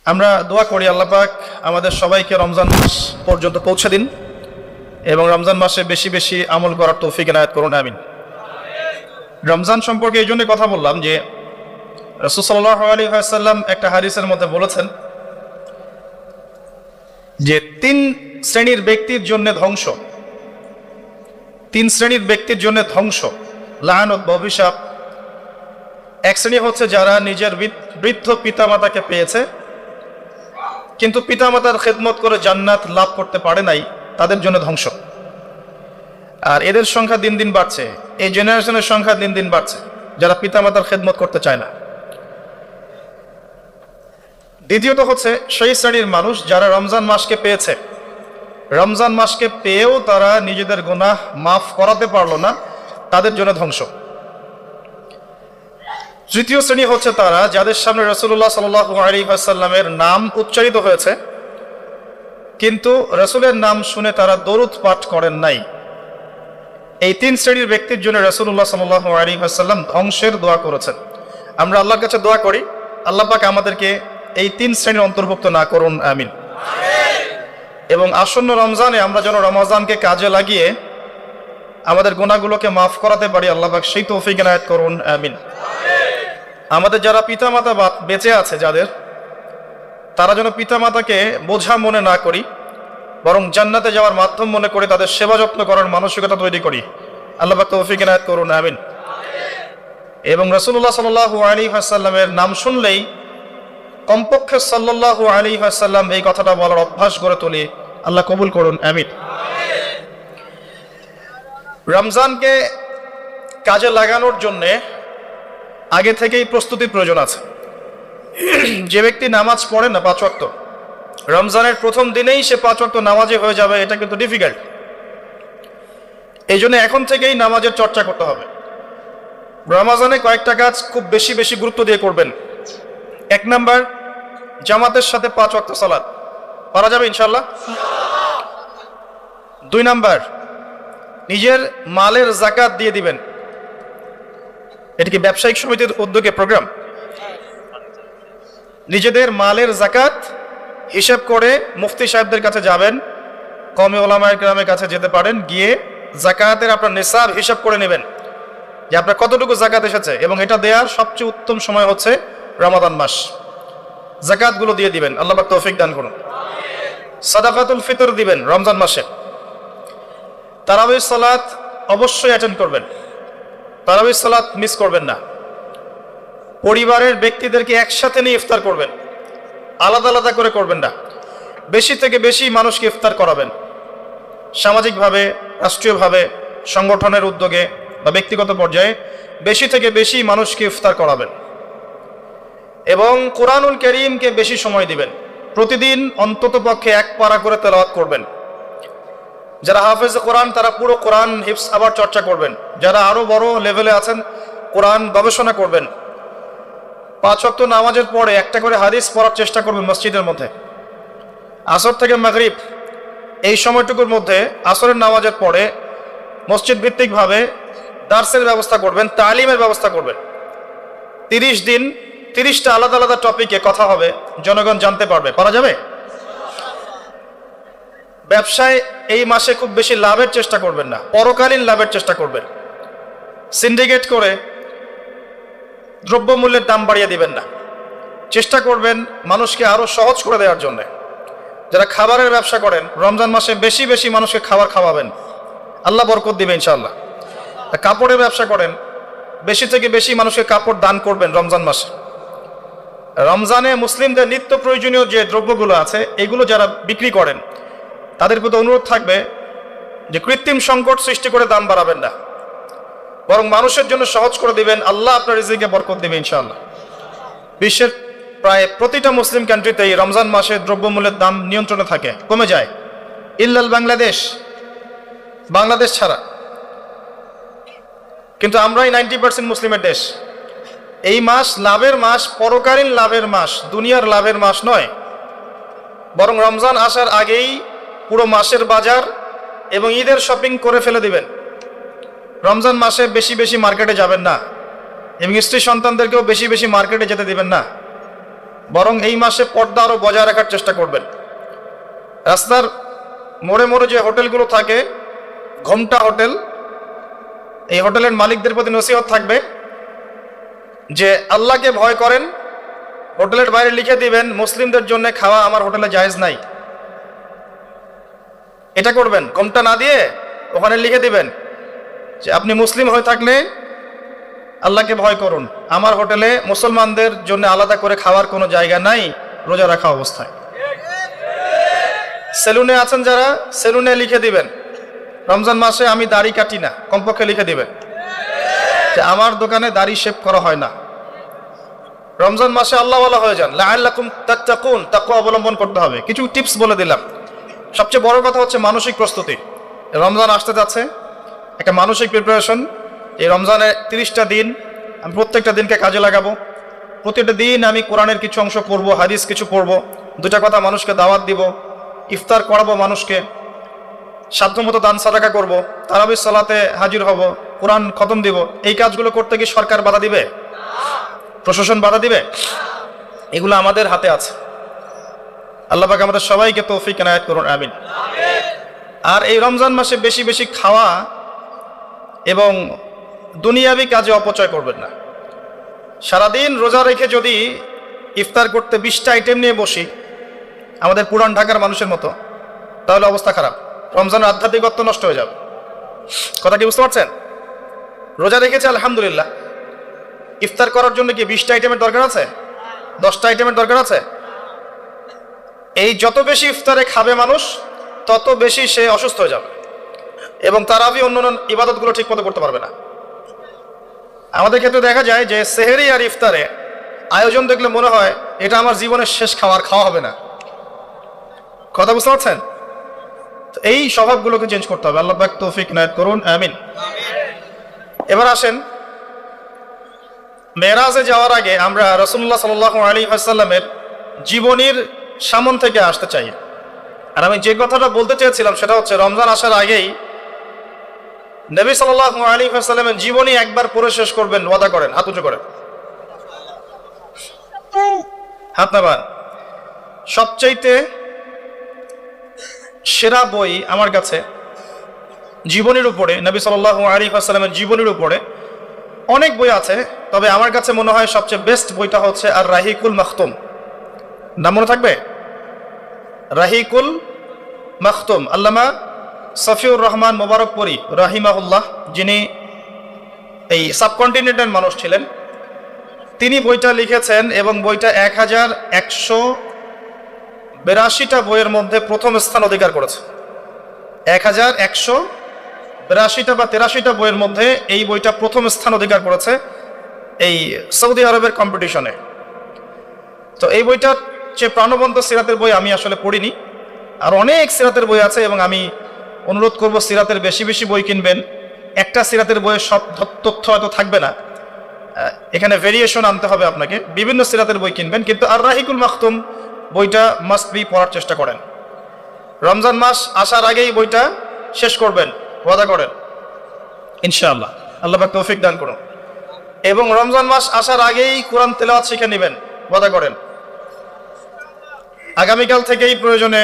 আমরা দোয়া করি আল্লাহ পাক আমাদের সবাইকে রমজান মাস পর্যন্ত পৌঁছে দিন এবং রমজান মাসে বেশি বেশি আমল করার তৌফিক এনায়েত করুন, আমিন। রমজান সম্পর্কে এই জন্য কথা বললাম যে রাসূল সাল্লাল্লাহু আলাইহি ওয়াসাল্লাম একটা হাদিসের মধ্যে বলেছেন যে তিন শ্রেণীর ব্যক্তির জন্য ধ্বংস, তিন শ্রেণীর ব্যক্তির জন্য ধ্বংস, লাআনত বা অভিশাপ। এক শ্রেণী হচ্ছে যারা নিজের বৃদ্ধ পিতামাতাকে পেয়েছে কিন্তু পিতামাতার খেদমত করে জান্নাত লাভ করতে পারে নাই, তাদের জন্য ধ্বংস। আর এদের সংখ্যা দিন দিন বাড়ছে, এই জেনারেশনের সংখ্যা দিন দিন বাড়ছে যারা পিতামাতার খেদমত করতে চায় না। দ্বিতীয়ত হচ্ছে সেই শ্রেণীর মানুষ যারা রমজান মাসকে পেয়েছে, রমজান মাসকে পেয়েও তারা নিজেদের গুনাহ মাফ করাতে পারলো না, তাদের জন্য ধ্বংস। তৃতীয় শ্রেণী হচ্ছে তারা যাদের সামনে রাসূলুল্লাহ সাল্লাল্লাহু আলাইহি ওয়াসাল্লামের নাম উচ্চারিত হয়েছে কিন্তু রাসূলের নাম শুনে তারা দরুদ পাঠ করেন নাই। এই তিন শ্রেণীর ব্যক্তির জন্য রাসূলুল্লাহ সাল্লাল্লাহু আলাইহি ওয়াসাল্লাম ধ্বংসের দোয়া করেছেন। আমরা আল্লাহর কাছে দোয়া করি আল্লাহ পাক আমাদেরকে এই তিন শ্রেণীর অন্তর্ভুক্ত না করুন, আমিন। এবং আসন্ন রমজানে আমরা যেন রমজানকে কাজে লাগিয়ে আমাদের গুনাহগুলোকে মাফ করাতে পারি, আল্লাহ পাক সেই তৌফিক এনায়েত করুন, আমিন। আমাদের যারা পিতামাতা বেঁচে আছে যাদের, তারা যেন পিতামাতাকে বোঝা মনে না করি, বরং জান্নাতে যাওয়ার মাধ্যম মনে করে তাদের সেবা যত্ন করার মানসিকতা তৈরি করি, আল্লাহ পাক তৌফিক এনায়েত করুন, আমিন। এবং রাসূলুল্লাহ সাল্লাল্লাহু আলাইহি ওয়াসাল্লামের নাম শুনলেই কমপক্ষে সাল্লাল্লাহু আলাইহি ওয়াসাল্লাম এই কথাটা বলার অভ্যাস গড়ে তুলি, আল্লাহ কবুল করুন, আমিন। রমজানকে কাজে লাগানোর জন্যে আগে থেকেই প্রস্তুতির প্রয়োজন আছে। যে ব্যক্তি নামাজ পড়ে না 5 ওয়াক্ত, রমজানের প্রথম দিনেই সে 5 ওয়াক্ত নামাজি হয়ে যাবে, এটা কিন্তু ডিফিকাল্ট। এই জন্য এখন থেকেই নামাজের চর্চা করতে হবে। রমজানে কয়েকটা কাজ খুব বেশি বেশি গুরুত্ব দিয়ে করবেন। 1 নাম্বার, জামাতের সাথে 5 ওয়াক্ত সালাত পড়া যাবে ইনশাআল্লাহ। 2 নাম্বার, নিজের মালের যাকাত দিয়ে দিবেন। এটা কি ব্যবসায়িক সমিতির উদ্যোগে প্রোগ্রাম? নিজেদের মালের যাকাত হিসাব করে মুফতি সাহেবদের কাছে যাবেন, কওমি উলামায়ে কেরামের কাছে যেতে পারেন, গিয়ে যাকাতের আপনার নিসাব হিসাব করে নেবেন যে আপনার কতটুকু যাকাত এসেছে, এবং এটা দেওয়ার সবচেয়ে উত্তম সময় হচ্ছে রমাদান মাস। যাকাতগুলো দিয়ে দিবেন, আল্লাহ পাক তৌফিক দান করুন। সাদাকাতুল ফিতর দিবেন রমজান মাসে। তারাবির সালাত অবশ্যই অ্যাটেন্ড করবেন, তারাবির সালাত মিস করবেন না। পরিবারের ব্যক্তিদেরকে একসাথে নিয়ে ইফতার করবেন, আলাদা আলাদা করে করবেন না। বেশি থেকে বেশি মানুষকে ইফতার করাবেন, সামাজিকভাবে, রাষ্ট্রীয়ভাবে, সংগঠনের উদ্যোগে বা ব্যক্তিগত পর্যায়ে বেশি থেকে বেশি মানুষকে ইফতার করাবেন। এবং কোরআনুল কারীমকে বেশি সময় দিবেন। প্রতিদিন অন্তত পক্ষে 1 পারা করে তেলাওয়াত করবেন। যারা হাফেজ কোরআন তারা পুরো কোরআন হিফজ আবার চর্চা করবেন। যারা আরো বড় লেভেলে আছেন কোরআন গবেষণা করবেন। 5 ওয়াক্ত নামাজের পরে একটা করে হাদিস পড়ার চেষ্টা করবেন মসজিদের মধ্যে। আসর থেকে মাগরিব এই সময়টুকুর মধ্যে, আসরের নামাজের পরে মসজিদ ভিত্তিকভাবে দার্সের ব্যবস্থা করবেন, তালিমের ব্যবস্থা করবেন। 30 দিন 30টা আলাদা আলাদা টপিকে কথা হবে, জনগণ জানতে পারবে। পারা যাবে? ব্যবসায় এই মাসে খুব বেশি লাভের চেষ্টা করবেন না, পরকালীন লাভের চেষ্টা করবেন। সিন্ডিকেট করে দ্রব্যমূল্যের দাম বাড়িয়ে দিবেন না, চেষ্টা করবেন মানুষকে আরো সহজ করে দেওয়ার জন্য। যারা খাবারের ব্যবসা করেন রমজান মাসে বেশি বেশি মানুষকে খাবার খাওয়াবেন, আল্লাহ বরকত দিবে ইনশাআল্লাহ। কাপড়ের ব্যবসা করেন, বেশি থেকে বেশি মানুষকে কাপড় দান করবেন রমজান মাসে। রমজানে মুসলিমদের নিত্য প্রয়োজনীয় যে দ্রব্যগুলো আছে এগুলো যারা বিক্রি করেন তাদের প্রতি অনুরোধ থাকবে যে কৃত্রিম সংকট সৃষ্টি করে দাম বাড়াবেন না, বরং মানুষের জন্য সহজ করে দিবেন, আল্লাহ আপনার রিজিকে বরকত দিবে ইনশাআল্লাহ। বিশ্বের প্রায় প্রতিটা মুসলিম কান্ট্রিতেই রমজান মাসে দ্রব্যমূল্যের দাম নিয়ন্ত্রণে থাকে, কমে যায়, ইল্লাল বাংলাদেশ ছাড়া। কিন্তু আমরাই 90% মুসলিমের দেশ। এই মাস লাভের মাস, পরকালীন লাভের মাস, দুনিয়ার লাভের মাস নয়, বরং রমজান আসার আগেই পুরো মাসের বাজার এবং ঈদের শপিং করে ফেলে দিবেন। রমজান মাসে বেশি বেশি মার্কেটে যাবেন না, এবং স্ত্রী সন্তানদেরকেও বেশি বেশি মার্কেটে যেতে দিবেন না। বরং এই মাসে পর্দা আরও বজায় রাখার চেষ্টা করবেন। রাস্তার মোড়ে মোড়ে যে হোটেলগুলো থাকে, ঘোমটা হোটেল, এই হোটেলের মালিকদের প্রতি নসিহত থাকবে যে আল্লাহকে ভয় করেন। হোটেলের বাইরে লিখে দিবেন মুসলিমদের জন্য খাওয়া আমার হোটেলে জায়েজ নাই। এটা করবেন, ঘোমটা না দিয়ে ওখানে লিখে দিবেন যে আপনি মুসলিম হয়ে থাকলে আল্লাহকে ভয় করুন, আমার হোটেলে মুসলমানদের জন্য আলাদা করে খাওয়ার কোনো জায়গা নাই রোজা রাখা অবস্থায়। সেলুনে আছেন যারা, সেলুনে লিখে দিবেন রমজান মাসে আমি দাড়ি কাটি না, কমপক্ষে লিখে দিবেন যে আমার দোকানে দাড়ি শেভ করা হয় না। রমজান মাসে আল্লাহওয়ালা হয়ে যান, লাআল্লাকুম তাত্তাকুন, তাকওয়া অবলম্বন করতে হবে। কিছু টিপস বলে দিলাম। সবচেয়ে বড় কথা হচ্ছে মানসিক প্রস্তুতি। রমজান আসতে যাচ্ছে, একটা মানসিক প্রিপারেশন। এই রমজানের 30টা দিন আমি প্রত্যেকটা দিনকে কাজে লাগাবো। প্রতিটা দিন আমি কোরআনের কিছু অংশ পড়বো, হাদিস কিছু পড়বো, দুটা কথা মানুষকে দাওয়াত দিব, ইফতার করাবো মানুষকে, সাধ্যমতো দান সাদাকা করব, তারাবির সালাতে হাজির হব, কোরআন খতম দিব। এই কাজগুলো করতে কি সরকার বাধা দিবে? প্রশাসন বাধা দিবে? এগুলো আমাদের হাতে আছে। আল্লাহ পাক আমাদের সবাইকে তৌফিক এনায়েত করুন, আমিন। আর এই রমজান মাসে বেশি বেশি খাওয়া এবং দুনিয়াবি কাজে অপচয় করবেন না। সারাদিন রোজা রেখে যদি ইফতার করতে 20টা আইটেম নিয়ে বসি আমাদের পুরান ঢাকার মানুষের মতো, তাহলে অবস্থা খারাপ। রমজানের আধ্যাত্মিকত্ব নষ্ট হয়ে যাবে। কথা কি বুঝতে পারছেন? রোজা রেখেছে আলহামদুলিল্লাহ, ইফতার করার জন্য কি 20টা আইটেমের দরকার আছে? 10টা আইটেমের দরকার আছে? এই যত বেশি ইফতারে খাবে মানুষ তত বেশি সে অসুস্থ হয়ে যাবে এবং তারাবি অন্যান্য ইবাদতগুলো ঠিক মতো করতে পারবে না। আমাদের ক্ষেত্রে দেখা যায় যে সেহরি আর ইফতারে আয়োজন দেখলে মনে হয় এটা আমার জীবনের শেষ খাওয়া হবে না। কথা বুঝতে পারছেন? এই স্বভাবগুলোকে চেঞ্জ করতে হবে। আল্লাহ পাক তৌফিক এনায়েত করুন, আমিন। এবার আসেন, মেরাজে যাওয়ার আগে আমরা রাসূলুল্লাহ সাল্লাল্লাহু আলাইহি ওয়াসাল্লামের জীবনীর সামন থেকে আসতে চাই। আর আমি যে কথাটা বলতে চেয়েছিলাম সেটা হচ্ছে রমজান আসার আগেই নবী সাল্লাল্লাহু আলাইহি ওয়াসাল্লামের জীবনী একবার পড়ে শেষ করবেন, ওয়াদা করেন। হাত উঁচু করেন, হাত নামান। সবচাইতে সেরা বই আমার কাছে জীবনীর উপরে, নবী সাল্লাল্লাহু আলাইহি ওয়াসাল্লামের জীবনীর উপরে অনেক বই আছে, তবে আমার কাছে মনে হয় সবচেয়ে বেস্ট বইটা হচ্ছে আর রাহিকুল মাখতুম। নাম মনে থাকবে? রাহিকুল মাখতুম, আল্লামা সফিউর রহমান মোবারকপুরী রাহিমাহুল্লাহ, যিনি এই সাবকন্টিনেন্টের মানুষ ছিলেন, তিনি বইটা লিখেছেন এবং বইটা 1182টা বইয়ের মধ্যে প্রথম স্থান অধিকার করেছে। 1182টা বা 83টা বইয়ের মধ্যে এই বইটা প্রথম স্থান অধিকার করেছে এই সৌদি আরবের কম্পিটিশনে। তো এই বইটার যে প্রাণবন্ত সিরাতের বই আমি আসলে পড়িনি, আর অনেক সিরাতের বই আছে এবং আমি অনুরোধ করব সিরাতের বেশি বেশি বই কিনবেন। একটা সিরাতের বইয়ের সব তথ্য হয়তো থাকবে না, এখানে ভেরিয়েশন আনতে হবে আপনাকে। বিভিন্ন সিরাতের বই কিনবেন, কিন্তু আর রাহিকুল মাখতুম বইটা মাস্ট বি পড়ার চেষ্টা করেন। রমজান মাস আসার আগেই বইটা শেষ করবেন, ওয়াদা করেন ইনশাআল্লাহ। আল্লাহ পাক তৌফিক দান করুন। এবং রমজান মাস আসার আগেই কোরআন তেলাওয়াত শিখে নেবেন, ওয়াদা করেন। আগামীকাল থেকেই প্রয়োজনে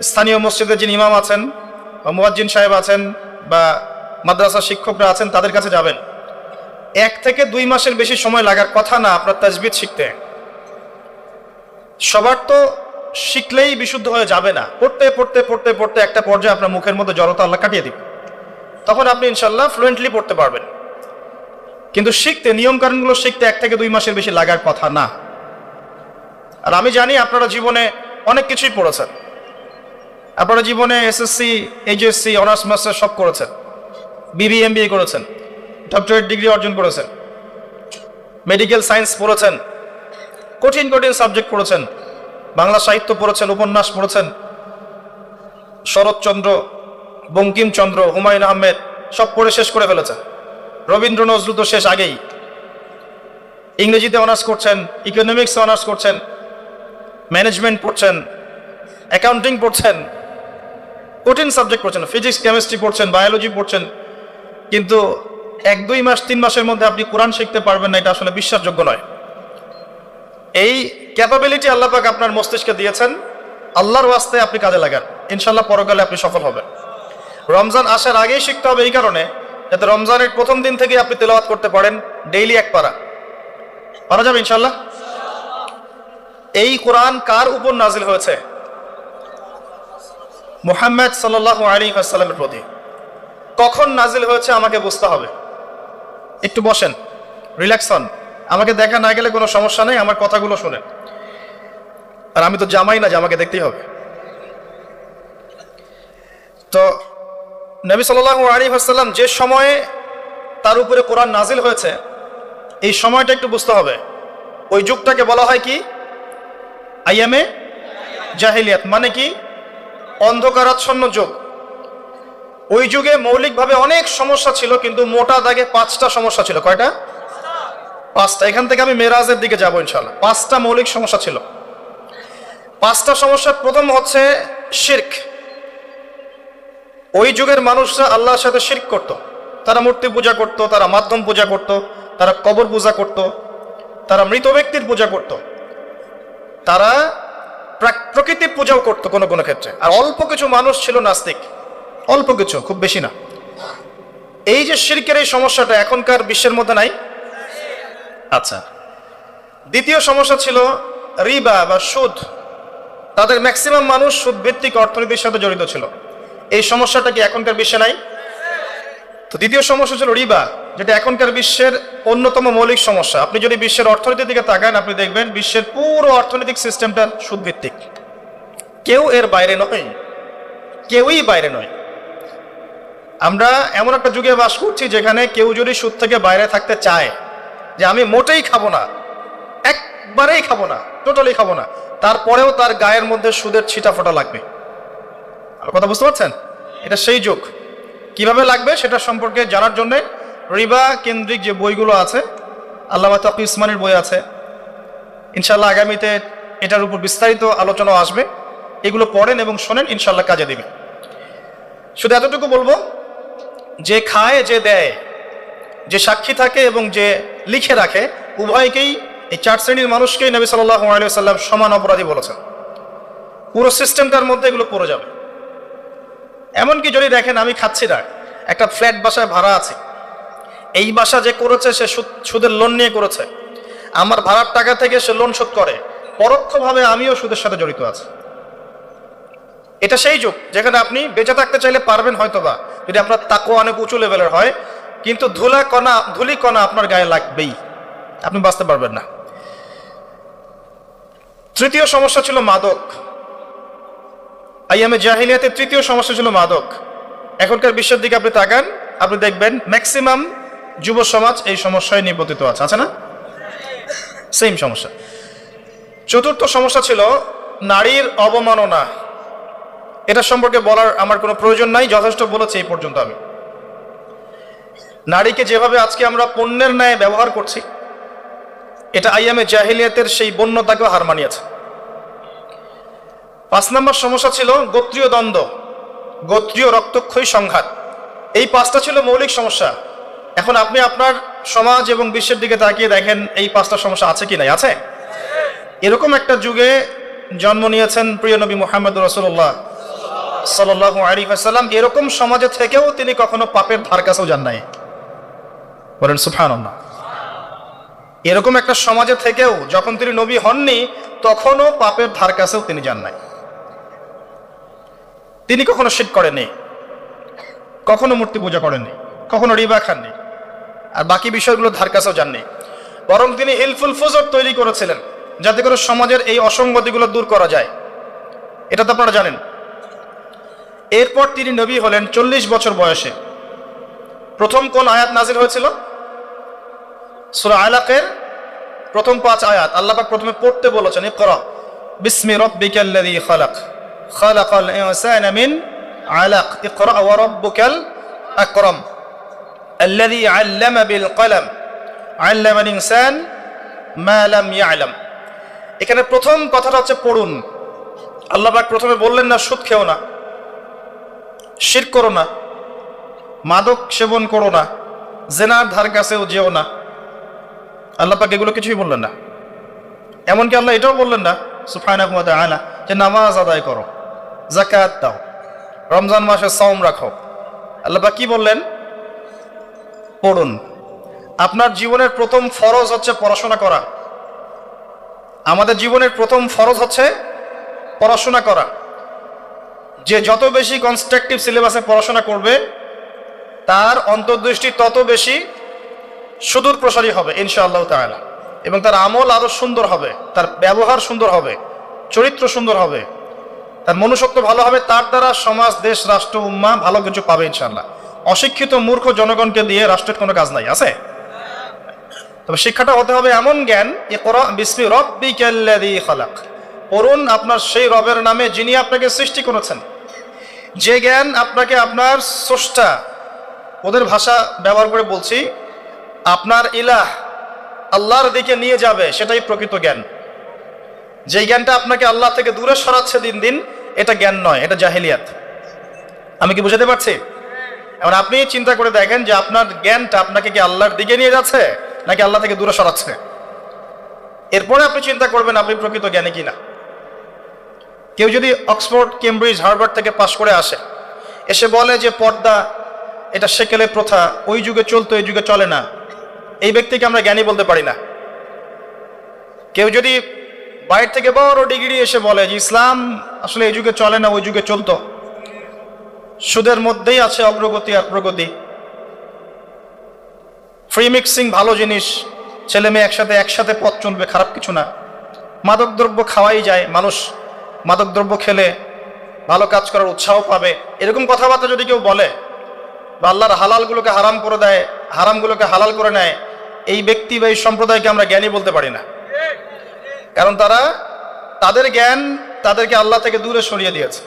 স্থানীয় মসজিদে যিনি ইমাম আছেন বা মুয়াজ্জিন সাহেব আছেন বা মাদ্রাসার শিক্ষকরা আছেন তাদের কাছে যাবেন। 1 থেকে 2 মাসের বেশি সময় লাগার কথা না আপনার তাজবিদ শিখতে। সবার তো শিখলেই বিশুদ্ধ হয়ে যাবে না। পড়তে পড়তে পড়তে পড়তে একটা পর্যায়ে আপনার মুখের মধ্যে জড়তা আল্লাহ কাটিয়ে দিবে, তখন আপনি ইনশাল্লাহ ফ্লুয়েন্টলি পড়তে পারবেন। কিন্তু শিখতে, নিয়মকানুনগুলো শিখতে 1 থেকে 2 মাসের বেশি লাগার কথা না। আর আমি জানি আপনারা জীবনে অনেক কিছুই পড়েছেন। আপনারা জীবনে এসএসসি, এইচএসসি, অনার্স মাস্টার সব করেছেন, বিবি এমবিএ করেছেন, ডক্টরেট ডিগ্রি অর্জন করেছেন, মেডিকেল সায়েন্স পড়েছেন, কঠিন কঠিন সাবজেক্ট পড়েছেন, বাংলা সাহিত্য পড়েছেন, উপন্যাস পড়েছেন, শরৎচন্দ্র, বঙ্কিমচন্দ্র, হুমায়ুন আহমেদ সব পড়ে শেষ করে ফেলেছেন। রবীন্দ্র নজরুল তো শেষ আগেই। ইংরেজিতে অনার্স করছেন, ইকোনমিক্সে অনার্স করছেন, ম্যানেজমেন্ট পড়ছেন, অ্যাকাউন্টিং পড়ছেন, কঠিন সাবজেক্ট পড়ছেন, ফিজিক্স কেমিস্ট্রি পড়ছেন, বায়োলজি পড়ছেন, কিন্তু 1-2 মাস 3 মাসের মধ্যে আপনি কোরআন শিখতে পারবেন না, এটা আসলে বিশ্বাসযোগ্য নয়। এই ক্যাপাবিলিটি আল্লাহ পাক আপনার মস্তিষ্কে দিয়েছেন, আল্লাহর ওয়াস্তে আপনি কাজে লাগান, ইনশাল্লাহ পরকালে আপনি সফল হবেন। রমজান আসার আগেই শিখতে হবে এই কারণে, যাতে রমজানের প্রথম দিন থেকে আপনি তেলাওয়াত করতে পারেন ডেইলি এক পারা। পারা যাবে ইনশাল্লাহ? এই কোরআন কার উপর নাজিল হয়েছে? মুহাম্মদ সাল্লাল্লাহু আলাইহি ওয়াসাল্লামের প্রতি। কখন নাজিল হয়েছে আমাকে বুঝতে হবে। একটু বসেন, রিল্যাক্স হন, আমাকে দেখা না গেলে কোনো সমস্যা নেই, আমার কথাগুলো শুনেন। আর আমি তো জামাই না যে আমাকে দেখতেই হবে। তো নবী সাল্লাল্লাহু আলাইহি ওয়াসাল্লাম যে সময়ে তার উপরে কোরআন নাজিল হয়েছে, এই সময়টা একটু বুঝতে হবে। ওই যুগটাকে বলা হয় কি? আইয়ামে জাহিলিয়াত, মানে কি? অন্ধকারাচ্ছন্ন যুগ। ওই যুগে মৌলিকভাবে অনেক সমস্যা ছিল, কিন্তু মোটা দাগে 5টা সমস্যা ছিল। কয়টা? 5টা। এখান থেকে আমি মেরাজের দিকে যাবো ইনশাআল্লাহ। 5টা মৌলিক সমস্যা ছিল। 5টা সমস্যার প্রথম হচ্ছে শিরক। ওই যুগের মানুষরা আল্লাহর সাথে শিরক করত। তারা মূর্তি পূজা করত, তারা মাধ্যম পূজা করত, তারা কবর পূজা করত, তারা মৃত ব্যক্তির পূজা করত, তারা প্রকৃতির পূজাও করত কোনো কোনো ক্ষেত্রে। আর অল্প কিছু মানুষ ছিল নাস্তিক, অল্প কিছু, খুব বেশি না। এই যে শিরকের এই সমস্যাটা এখনকার বিশ্বের মধ্যে নাই। আচ্ছা, দ্বিতীয় সমস্যা ছিল রিবা বা সুদ। তাদের ম্যাক্সিমাম মানুষ সুদ ভিত্তিক অর্থনীতির সাথে জড়িত ছিল। এই সমস্যাটা কি এখনকার বিশ্বে নাই? তো দ্বিতীয় সমস্যা ছিল রিবা, যেটা এখনকার বিশ্বের অন্যতম মৌলিক সমস্যা। আপনি যদি বিশ্বের অর্থনীতির দিকে তাকান, আপনি দেখবেন বিশ্বের পুরো অর্থনৈতিক সিস্টেমটা সুদ ভিত্তিক। কেউ এর বাইরে নয়, কেউই বাইরে নয়। আমরা এমন একটা যুগে বাস করছি যেখানে কেউ যদি সুদ থেকে বাইরে থাকতে চায়, যে আমি মোটেই খাবো না, একবারেই খাবো না, টোটালি খাবো না, তারপরেও তার গায়ের মধ্যে সুদের ছিটা ফোটা লাগবে। কথা বুঝতে পারছেন? এটা সেই যুগ। কিভাবে লাগবে সেটা সম্পর্কে জানার জন্য রিবা কেন্দ্রিক যে বইগুলো আছে, আল্লামা তাকি উসমানীর বই আছে, ইনশাল্লাহ আগামীতে এটার উপর বিস্তারিত আলোচনা আসবে। এগুলো পড়েন এবং শোনেন, ইনশাল্লাহ কাজে দিবে। শুধু এতটুকু বলবো, যে খায়, যে দেয়, যে সাক্ষী থাকে এবং যে লিখে রাখে, উভয়কেই, এই 4 শ্রেণীর মানুষকেই নবী সাল্লাল্লাহু আলাইহি ওয়াসাল্লাম সমান অপরাধী বলেছেন। পুরো সিস্টেমটার মধ্যে এগুলো পড়ে যাবে। এমনকি যদি দেখেন আমি খাচ্ছি না, একটা ফ্ল্যাট বাসায় ভাড়া আছে, এই বাসা যে করেছে সে সুদের লোন নিয়ে করেছে, আমার ভাড়ার টাকা থেকে সে লোন শোধ করে, পরোক্ষভাবে আমিও সুদের সাথে জড়িত আছি। এটা সেই যুগ যেখানে আপনি বেঁচে থাকতে চাইলে পারবেন হয়তোবা, যদি আপনার তাকওয়া অনেক উঁচু লেভেলের হয়, কিন্তু ধুলি কণা আপনার গায়ে লাগবেই, আপনি বাঁচতে পারবেন না। তৃতীয় সমস্যা ছিল মাদক। আইয়ামে জাহিলিয়াতের তৃতীয় সমস্যা ছিল মাদক। এখনকার বিশ্বের দিকে আপনি তাকান, আপনি দেখবেন ম্যাক্সিমাম যুব সমাজ এই সমস্যায় নিপতিত আছে না? সেম সমস্যা। চতুর্থ সমস্যা ছিল নারীর অবমাননা। এটা সম্পর্কে বলার আমার কোনো প্রয়োজন নাই, যথেষ্ট বলেছি এই পর্যন্ত আমি। নারীকে যেভাবে আজকে আমরা পণ্যের ন্যায় ব্যবহার করছি, এটা আইয়ামে জাহিলিয়াতের সেই বন্যতাকেও হার মানিয়েছে। 5 নম্বর সমস্যা ছিল গোত্রীয় দ্বন্দ্ব, গোত্রীয় রক্তক্ষয়ী সংঘাত। এই 5টা ছিল মৌলিক সমস্যা। এখন আপনি আপনার সমাজ এবং বিশ্বের দিকে তাকিয়ে দেখেন এই 5টা সমস্যা আছে কি নাই? আছে। এরকম একটা যুগে জন্ম নিয়েছেন প্রিয় নবী মুহাম্মদ রাসূলুল্লাহ সাল্লাল্লাহু আলাইহি ওয়াসাল্লাম। এরকম সমাজে থেকেও তিনি কখনো পাপের ধার কাছেও যান নাই। বলেন সুবহানাল্লাহ। এরকম একটা সমাজে থেকেও যখন তিনি নবী হননি, তখনও পাপের ধার কাছেও তিনি যান নাই। তিনি কখনো শিরক করেননি, কখনো মূর্তি পূজা করেননি, কখনো রিবা খাননি, আর বাকি বিষয়গুলো ধার কাছেও যাননি। বরং তিনি হিলফুল ফুজর তৈরি করেছিলেন, যাতে করে সমাজের এই অসঙ্গতিগুলো দূর করা যায়। এটা তো আপনারা জানেন। এরপর তিনি নবী হলেন 40 বছর বয়সে। প্রথম কোন আয়াত নাজিল হয়েছিল? সূরা আলাকের প্রথম 5 আয়াত আল্লাহ পাক প্রথমে পড়তে বলেছেন, ইকরা বিসমি রাব্বিকাল্লাযী খালাক খালাকাল ইনসানা মিন আলাক ইকরা ওয়া রাব্বুকাল আকরাম আল্লাযী আল্লামা বিল কলম আল্লামাল ইনসান মা লাম ইয়ালাম। এখানে প্রথম কথাটা হচ্ছে পড়ুন। আল্লাহ পাক প্রথমে বললেন না সুদ খেও না, শিরক করো না, মাদক সেবন করো না, জিনার ধার কাছেও যেও না। আল্লাহ পাক এগুলো কিছুই বললেন না। এমনকি আল্লাহ এটাও বললেন না সুবহানাহু ওয়া তাআলা যে নামাজ আদায় করো, যাকাত দাও, রমজান মাসে সাওম রাখো। আল্লাহ পাক কি বললেন? পড়ুন। আপনার জীবনের প্রথম ফরজ হচ্ছে পড়াশোনা করা। আমাদের জীবনের প্রথম ফরজ হচ্ছে পড়াশোনা করা। যে যত বেশি কনস্ট্রাকটিভ সিলেবাসে পড়াশোনা করবে তার অন্তর্দৃষ্টি তত বেশি সুদূর প্রসারী হবে ইনশাআল্লাহ তাআলা, এবং তার আমল আরো সুন্দর হবে, তার ব্যবহার সুন্দর হবে, চরিত্র সুন্দর হবে, তার মনুষ্যত্ব ভালো হবে, তার দ্বারা সমাজ, দেশ, রাষ্ট্র, উম্মাহ ভালো কিছু পাবে ইনশাআল্লাহ। অশিক্ষিত মূর্খ জনগণকে দিয়ে রাষ্ট্রের কোনো কাজ নাই, আছে? তবে শিক্ষাটা হতে হবে এমন জ্ঞান, ইকরা বিসমি রাব্বিকাল্লাযী খালাক, পড়ুন আপনার সেই রবের নামে যিনি আপনাকে সৃষ্টি করেছেন। যে জ্ঞান আপনাকে আপনার স্রষ্টা, ওদের ভাষা ব্যবহার করে বলছি, আপনার ইলাহ আল্লাহর দিকে নিয়ে যাবে, সেটাই প্রকৃত জ্ঞান। যে জ্ঞানটা আপনাকে আল্লাহ থেকে দূরে সরাচ্ছে দিন দিন, এটা জ্ঞান নয়, এটা জাহেলিয়াত। আমি কি বুঝাতে পারছি? এবার আপনি চিন্তা করে দেখেন যে আপনার জ্ঞানটা আপনাকে কি আল্লাহর দিকে নিয়ে যাচ্ছে নাকি আল্লাহ থেকে দূরে সরাচ্ছে। এরপরে আপনি চিন্তা করবেন আপনি প্রকৃত জ্ঞানী কিনা। কেউ যদি অক্সফোর্ড, কেমব্রিজ, হার্ভার্ড থেকে পাশ করে আসে, এসে বলে যে পর্দা এটা সেকেলে প্রথা, ওই যুগে চলতো, এই যুগে চলে না, এই ব্যক্তিকে আমরা জ্ঞানী বলতে পারি না। কেউ যদি বাইরে থেকে বড় ডিগ্রি এসে বলে যে ইসলাম আসলে এই যুগে চলে না, ওই যুগে চলতো, সুদের মধ্যেই আছে অগ্রগতি আর প্রগতি, ফ্রি মিক্সিং ভালো জিনিস, ছেলে মেয়ে একসাথে পথ চলবে, খারাপ কিছু না, মাদকদ্রব্য খাওয়াই যায়, মানুষ মাদকদ্রব্য খেলে ভালো কাজ করার উৎসাহ পাবে, এরকম কথাবার্তা যদি কেউ বলে, বা আল্লাহর হালালগুলোকে হারাম করে দেয়, হারামগুলোকে হালাল করে নেয়, এই ব্যক্তি বা এই সম্প্রদায়কে আমরা জ্ঞানী বলতে পারি না। কারণ তাদের জ্ঞান তাদেরকে আল্লাহ থেকে দূরে সরিয়ে দিয়েছে।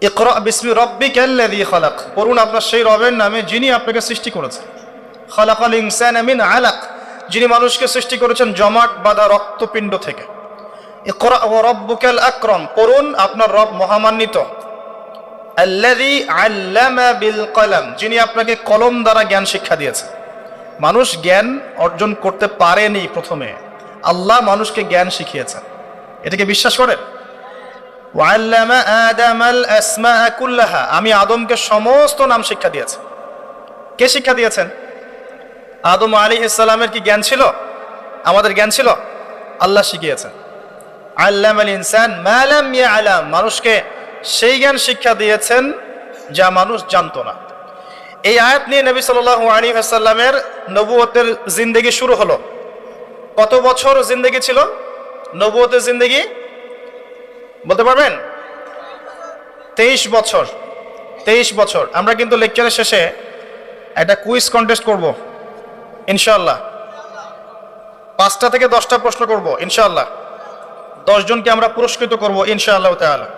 ইকরা বিসমি রাব্বিকাল্লাযী খালাক, পড়ুন আপনার সেই রবের নামে যিনি আপনাকে সৃষ্টি করেছেন। খালাকাল ইনসানা মিন আলাক, যিনি মানুষকে সৃষ্টি করেছেন জমাট বাঁধা রক্তপিণ্ড থেকে। ইকরা ওয়া রাব্বুকাল আকরাম, পড়ুন আপনার রব মহামান্বিত। আল্লাযী আল্লামা বিল কলম, যিনি আপনাকে কলম দ্বারা জ্ঞান শিক্ষা দিয়েছে। মানুষ জ্ঞান অর্জন করতে পারেনি, প্রথমে আল্লাহ মানুষকে জ্ঞান শিখিয়েছেন। এটাকে বিশ্বাস করেন? ওয়াল্লামা আদামাল আসমাআ কুল্লাহা, আমি আদমকে সমস্ত নাম শিক্ষা দিয়েছি। কে শিক্ষা দিয়েছেন? আদম আলাইহিস সালামের কি জ্ঞান ছিল? আমাদের জ্ঞান ছিল? আল্লাহ শিখিয়েছেন। আল্লামাল ইনসান মা লাম ইয়ালাম, মানুষকে সেই জ্ঞান শিক্ষা দিয়েছেন যা মানুষ জানতো না। এই আয়াত নিয়ে নবী সাল্লাল্লাহু আলাইহি ওয়াসাল্লামের নবুয়তের জিন্দেগি শুরু হলো। কত বছর জিন্দেগি ছিল নবুয়তের জিন্দেগি? বলতে পারবেন? 23 বছর। 23 বছর। আমরা কিন্তু লেকচারের শেষে একটা কুইজ কন্টেস্ট করব ইনশাআল্লাহ। 5টা থেকে 10টা প্রশ্ন করব ইনশাআল্লাহ। 10 জনকে আমরা পুরস্কৃত করব ইনশাআল্লাহ তাআলা।